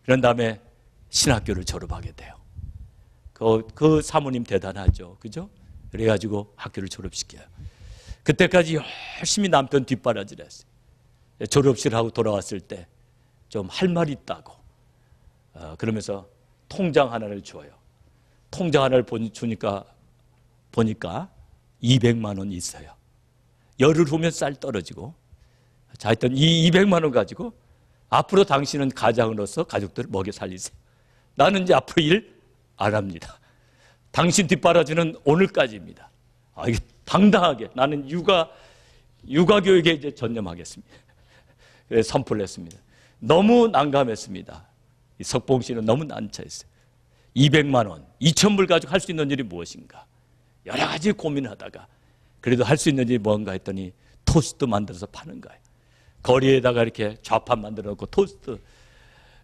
S1: 그런 다음에 신학교를 졸업하게 돼요. 그 사모님 대단하죠. 그죠? 그래가지고 학교를 졸업시켜요. 그때까지 열심히 남편 뒷바라지를 했어요. 졸업식을 하고 돌아왔을 때 좀 할 말이 있다고. 그러면서 통장 하나를 줘요. 통장 하나를 주니까 보니까 200만 원이 있어요. 열흘 후면 쌀 떨어지고. 자, 하여튼 이 200만 원 가지고 앞으로 당신은 가장으로서 가족들을 먹여 살리세요. 나는 이제 앞으로 일 안 합니다. 당신 뒷바라지는 오늘까지입니다. 이게 당당하게 나는 육아 교육에 이제 전념하겠습니다. 그래서 선포를 했습니다. 너무 난감했습니다. 이 석봉 씨는 너무 난처했어요. 200만 원, 2,000불 가지고 할 수 있는 일이 무엇인가? 여러 가지 고민하다가 그래도 할 수 있는 일이 뭔가 했더니 토스트 만들어서 파는 거예요. 거리에다가 이렇게 좌판 만들어 놓고 토스트.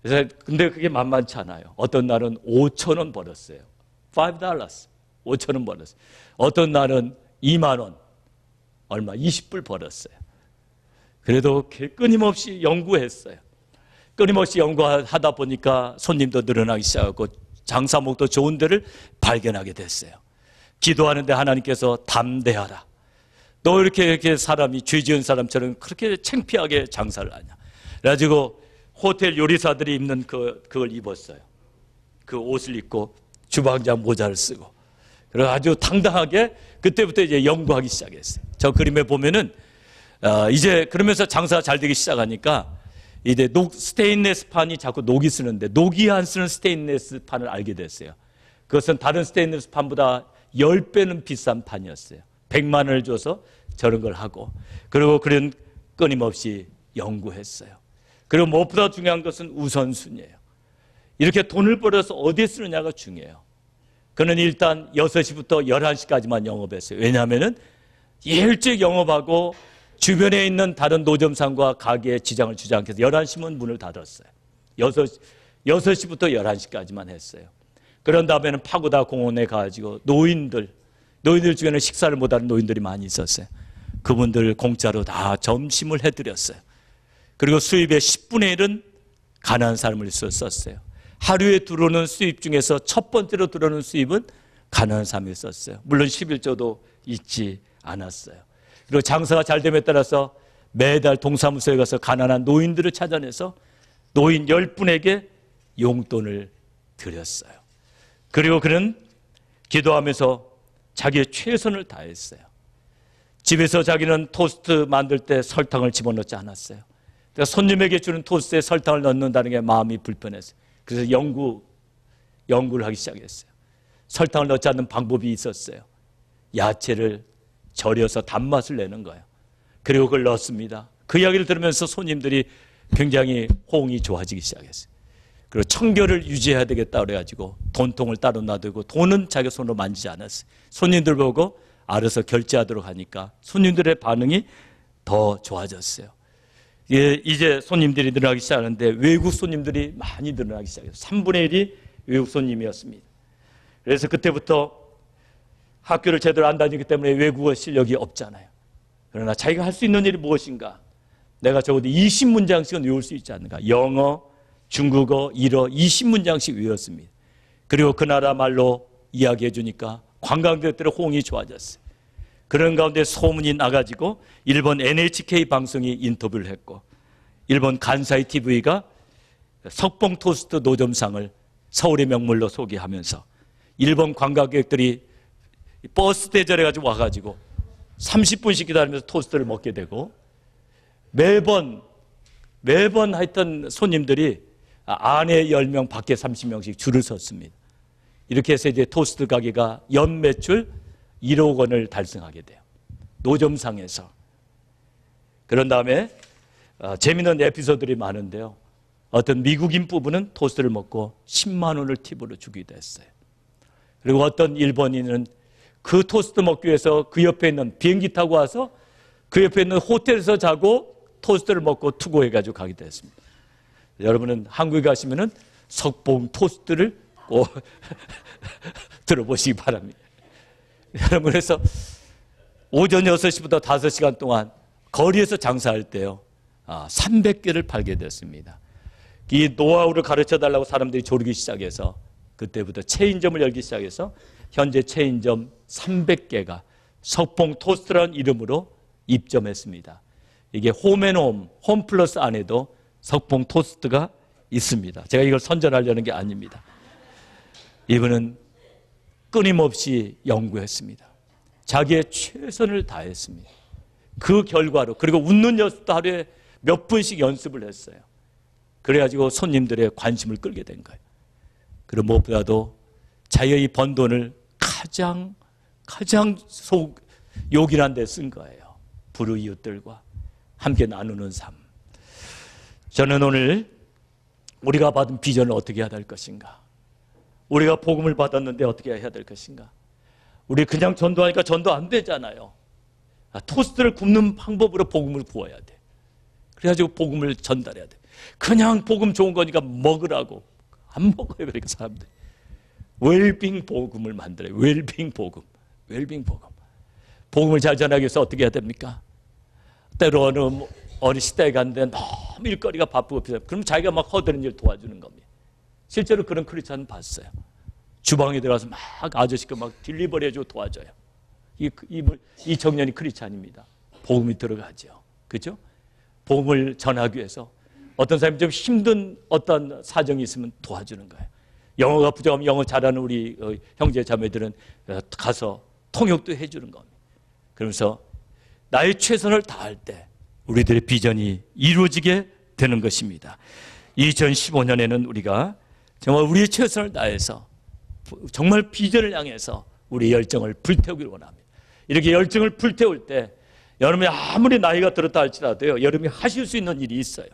S1: 그래서 근데 그게 만만치 않아요. 어떤 날은 5,000원 벌었어요. $5. 5,000원 벌었어요. 어떤 날은 2만 원, 얼마 20불 벌었어요. 그래도 끊임없이 연구했어요. 끊임없이 연구하다 보니까 손님도 늘어나기 시작하고 장사목도 좋은 데를 발견하게 됐어요. 기도하는데 하나님께서 담대하라. 너 이렇게 사람이 죄 지은 사람처럼 그렇게 창피하게 장사를 하냐. 그래가지고 호텔 요리사들이 입는 그걸 입었어요. 그 옷을 입고 주방장 모자를 쓰고. 그래서 아주 당당하게 그때부터 이제 연구하기 시작했어요. 저 그림에 보면은 이제 그러면서 장사가 잘 되기 시작하니까 이제 스테인레스 판이 자꾸 녹이 쓰는데 녹이 안 쓰는 스테인레스 판을 알게 됐어요. 그것은 다른 스테인레스 판보다 10배는 비싼 판이었어요. 100만 원을 줘서 저런 걸 하고, 그리고 그런 끊임없이 연구했어요. 그리고 무엇보다 중요한 것은 우선순위예요. 이렇게 돈을 벌어서 어디에 쓰느냐가 중요해요. 그는 일단 6시부터 11시까지만 영업했어요. 왜냐하면 일찍 영업하고 주변에 있는 다른 노점상과 가게에 지장을 주지 않게 해서 11시면 문을 닫았어요. 6시부터 11시까지만 했어요. 그런 다음에는 파고다 공원에 가가지고 노인들 중에는 식사를 못하는 노인들이 많이 있었어요. 그분들 공짜로 다 점심을 해드렸어요. 그리고 수입의 10분의 1은 가난한 사람을 썼어요. 하루에 들어오는 수입 중에서 첫 번째로 들어오는 수입은 가난한 사람이 썼어요. 물론 11조도 잊지 않았어요. 그리고 장사가 잘 됨에 따라서 매달 동사무소에 가서 가난한 노인들을 찾아내서 노인 10분에게 용돈을 드렸어요. 그리고 그는 기도하면서 자기의 최선을 다했어요. 집에서 자기는 토스트 만들 때 설탕을 집어넣지 않았어요. 그러니까 손님에게 주는 토스트에 설탕을 넣는다는 게 마음이 불편했어요. 그래서 연구를 하기 시작했어요. 설탕을 넣지 않는 방법이 있었어요. 야채를 절여서 단맛을 내는 거예요. 그리고 그걸 넣습니다. 그 이야기를 들으면서 손님들이 굉장히 호응이 좋아지기 시작했어요. 그리고 청결을 유지해야 되겠다 그래가지고 돈통을 따로 놔두고 돈은 자기 손으로 만지지 않았어요. 손님들 보고 알아서 결제하도록 하니까 손님들의 반응이 더 좋아졌어요. 이제 손님들이 늘어나기 시작하는데 외국 손님들이 많이 늘어나기 시작했어요. 3분의 1이 외국 손님이었습니다. 그래서 그때부터 학교를 제대로 안 다니기 때문에 외국어 실력이 없잖아요. 그러나 자기가 할 수 있는 일이 무엇인가? 내가 적어도 20문장씩은 외울 수 있지 않는가? 영어, 중국어, 일어 20문장씩 외웠습니다. 그리고 그 나라 말로 이야기해 주니까 관광객들의 호응이 좋아졌어요. 그런 가운데 소문이 나가지고 일본 NHK 방송이 인터뷰를 했고 일본 간사이 TV가 석봉 토스트 노점상을 서울의 명물로 소개하면서 일본 관광객들이 버스 대절해 가지고 와가지고 30분씩 기다리면서 토스트를 먹게 되고 매번 하여튼 손님들이 안에 10명 밖에 30명씩 줄을 섰습니다. 이렇게 해서 이제 토스트 가게가 연매출 1억 원을 달성하게 돼요. 노점상에서. 그런 다음에 재미있는 에피소드들이 많은데요. 어떤 미국인 부부는 토스트를 먹고 10만 원을 팁으로 주기도 했어요. 그리고 어떤 일본인은 그 토스트 먹기 위해서 그 옆에 있는 비행기 타고 와서 그 옆에 있는 호텔에서 자고 토스트를 먹고 투고해가지고 가기도 했습니다. 여러분은 한국에 가시면은 석봉 토스트를 꼭 들어보시기 바랍니다. 여러분, 그래서 오전 6시부터 5시간 동안 거리에서 장사할 때요, 300개를 팔게 됐습니다. 이 노하우를 가르쳐 달라고 사람들이 조르기 시작해서 그때부터 체인점을 열기 시작해서 현재 체인점 300개가 석봉 토스트라는 이름으로 입점했습니다. 이게 홈앤홈, 홈플러스 안에도 석봉 토스트가 있습니다. 제가 이걸 선전하려는 게 아닙니다. 이분은 끊임없이 연구했습니다. 자기의 최선을 다했습니다. 그 결과로, 그리고 웃는 연습도 하루에 몇 분씩 연습을 했어요. 그래가지고 손님들의 관심을 끌게 된 거예요. 그리고 무엇보다도 자기의 번 돈을 가장 요긴한 데 쓴 거예요. 불우이웃들과 함께 나누는 삶. 저는 오늘 우리가 받은 비전을 어떻게 해야 될 것인가? 우리가 복음을 받았는데 어떻게 해야 될 것인가? 우리 그냥 전도하니까 전도 안 되잖아요. 토스트를 굽는 방법으로 복음을 구워야 돼. 그래가지고 복음을 전달해야 돼. 그냥 복음 좋은 거니까 먹으라고. 안 먹어요, 그러니까 사람들. 웰빙 복음을 만들어요. 웰빙 복음. 복음을 잘 전하기 위해서 어떻게 해야 됩니까? 때로 어느 시대에 갔는데 너무 일거리가 바쁘고 비싸요. 그럼 자기가 막 허드렛 일 도와주는 겁니다. 실제로 그런 크리스찬 봤어요. 주방에 들어가서 막 아저씨가 막 딜리버리 해주고 도와줘요. 이 청년이 크리스찬입니다. 복음이 들어가죠. 그죠? 복음을 전하기 위해서 어떤 사람이 좀 힘든 어떤 사정이 있으면 도와주는 거예요. 영어가 부족하면 영어 잘하는 우리 형제 자매들은 가서 통역도 해주는 겁니다. 그러면서 나의 최선을 다할 때 우리들의 비전이 이루어지게 되는 것입니다. 2015년에는 우리가 정말 우리의 최선을 다해서 정말 비전을 향해서 우리의 열정을 불태우기를 원합니다. 이렇게 열정을 불태울 때 여러분이 아무리 나이가 들었다 할지라도요, 여러분이 하실 수 있는 일이 있어요.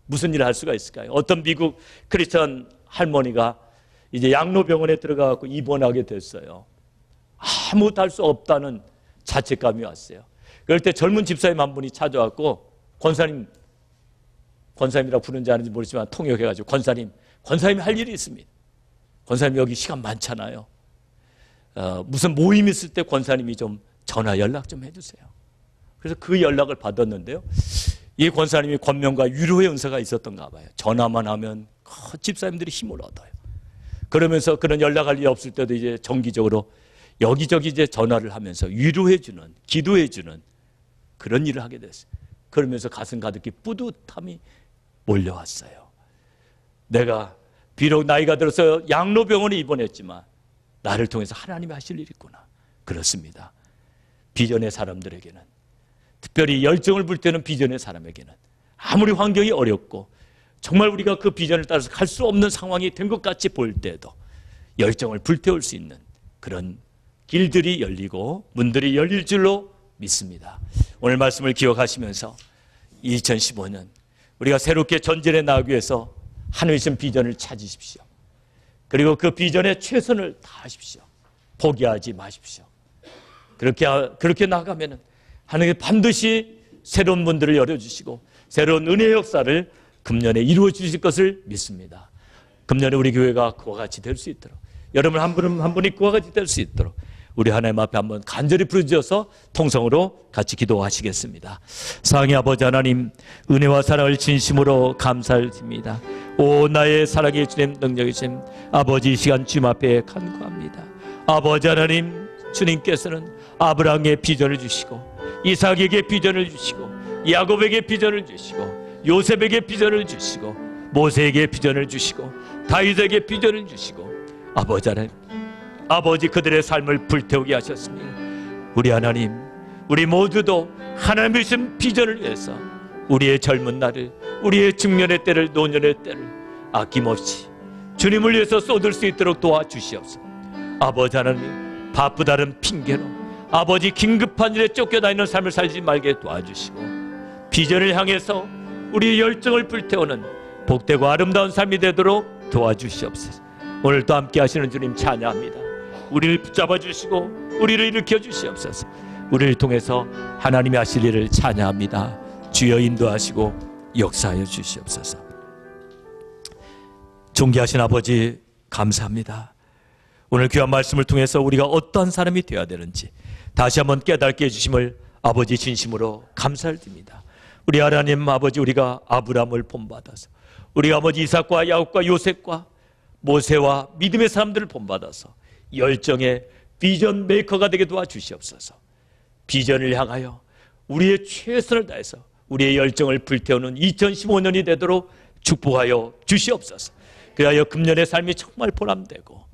S1: 무슨 일을 할 수가 있을까요? 어떤 미국 크리스천 할머니가 이제 양로병원에 들어가서 입원하게 됐어요. 아무것도 할 수 없다는 자책감이 왔어요. 그럴 때 젊은 집사님 한 분이 찾아왔고, 권사님이라고 부르는지 아는지 모르지만 통역해가지고 권사님 할 일이 있습니다. 권사님 여기 시간 많잖아요. 무슨 모임 있을 때 권사님이 좀 전화 연락 좀 해주세요. 그래서 그 연락을 받았는데요. 이 권사님이 권면과 위로의 은사가 있었던가 봐요. 전화만 하면 집사님들이 힘을 얻어요. 그러면서 그런 연락할 일이 없을 때도 이제 정기적으로 여기저기 이제 전화를 하면서 위로해주는, 기도해주는 그런 일을 하게 됐어요. 그러면서 가슴 가득히 뿌듯함이 몰려왔어요. 내가 비록 나이가 들어서 양로병원에 입원했지만 나를 통해서 하나님이 하실 일이 있구나. 그렇습니다. 비전의 사람들에게는, 특별히 열정을 불태우는 비전의 사람에게는 아무리 환경이 어렵고 정말 우리가 그 비전을 따라서 갈 수 없는 상황이 된 것 같이 보일 때도 열정을 불태울 수 있는 그런 길들이 열리고 문들이 열릴 줄로 믿습니다. 오늘 말씀을 기억하시면서 2015년 우리가 새롭게 전진해 나가기 위해서 하늘이신 비전을 찾으십시오. 그리고 그 비전에 최선을 다하십시오. 포기하지 마십시오. 그렇게 나가면은 하나님께 반드시 새로운 문들을 열어주시고 새로운 은혜의 역사를 금년에 이루어 주실 것을 믿습니다. 금년에 우리 교회가 그와 같이 될 수 있도록, 여러분 한 분 한 분이 그와 같이 될 수 있도록 우리 하나님 앞에 한번 간절히 부르짖어서 통성으로 같이 기도하시겠습니다. 사랑의 아버지 하나님, 은혜와 사랑을 진심으로 감사드립니다. 오 나의 사랑의 주님, 능력의 주님, 아버지, 이 시간 주님 앞에 간구합니다. 아버지 하나님, 주님께서는 아브라함에게 비전을 주시고 이삭에게 비전을 주시고 야곱에게 비전을 주시고 요셉에게 비전을 주시고 모세에게 비전을 주시고 다윗에게 비전을 주시고 아버지 하나님, 아버지 그들의 삶을 불태우게 하셨습니다. 우리 하나님, 우리 모두도 하나님의 주신 비전을 위해서 우리의 젊은 날을, 우리의 중년의 때를, 노년의 때를 아낌없이 주님을 위해서 쏟을 수 있도록 도와주시옵소서. 아버지 하나님, 바쁘다는 핑계로 아버지 긴급한 일에 쫓겨다니는 삶을 살지 말게 도와주시고 비전을 향해서 우리의 열정을 불태우는 복되고 아름다운 삶이 되도록 도와주시옵소서. 오늘도 함께 하시는 주님 찬양합니다. 우리를 붙잡아 주시고 우리를 일으켜 주시옵소서. 우리를 통해서 하나님이 하실 일을 찬양합니다. 주여 인도하시고 역사하여 주시옵소서. 존귀하신 아버지 감사합니다. 오늘 귀한 말씀을 통해서 우리가 어떠한 사람이 되어야 되는지 다시 한번 깨닫게 해주심을 아버지 진심으로 감사를 드립니다. 우리 하나님 아버지, 우리가 아브라함을 본받아서 우리 아버지 이삭과 야곱과 요셉과 모세와 믿음의 사람들을 본받아서 열정의 비전 메이커가 되게 도와주시옵소서. 비전을 향하여 우리의 최선을 다해서 우리의 열정을 불태우는 2015년이 되도록 축복하여 주시옵소서. 그리하여 금년의 삶이 정말 보람되고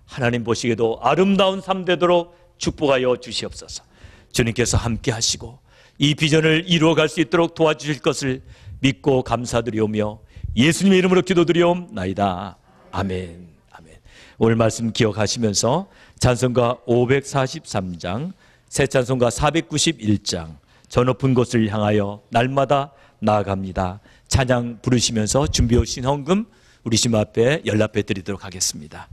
S1: 하나님 보시기에도 아름다운 삶 되도록 축복하여 주시옵소서. 주님께서 함께 하시고 이 비전을 이루어갈 수 있도록 도와주실 것을 믿고 감사드리오며 예수님의 이름으로 기도드리옵나이다. 아멘. 아멘. 오늘 말씀 기억하시면서 찬송가 543장, 새 찬송가 491장, 저 높은 곳을 향하여 날마다 나아갑니다. 찬양 부르시면서 준비해 오신 헌금 우리 심 앞에 연락해 드리도록 하겠습니다.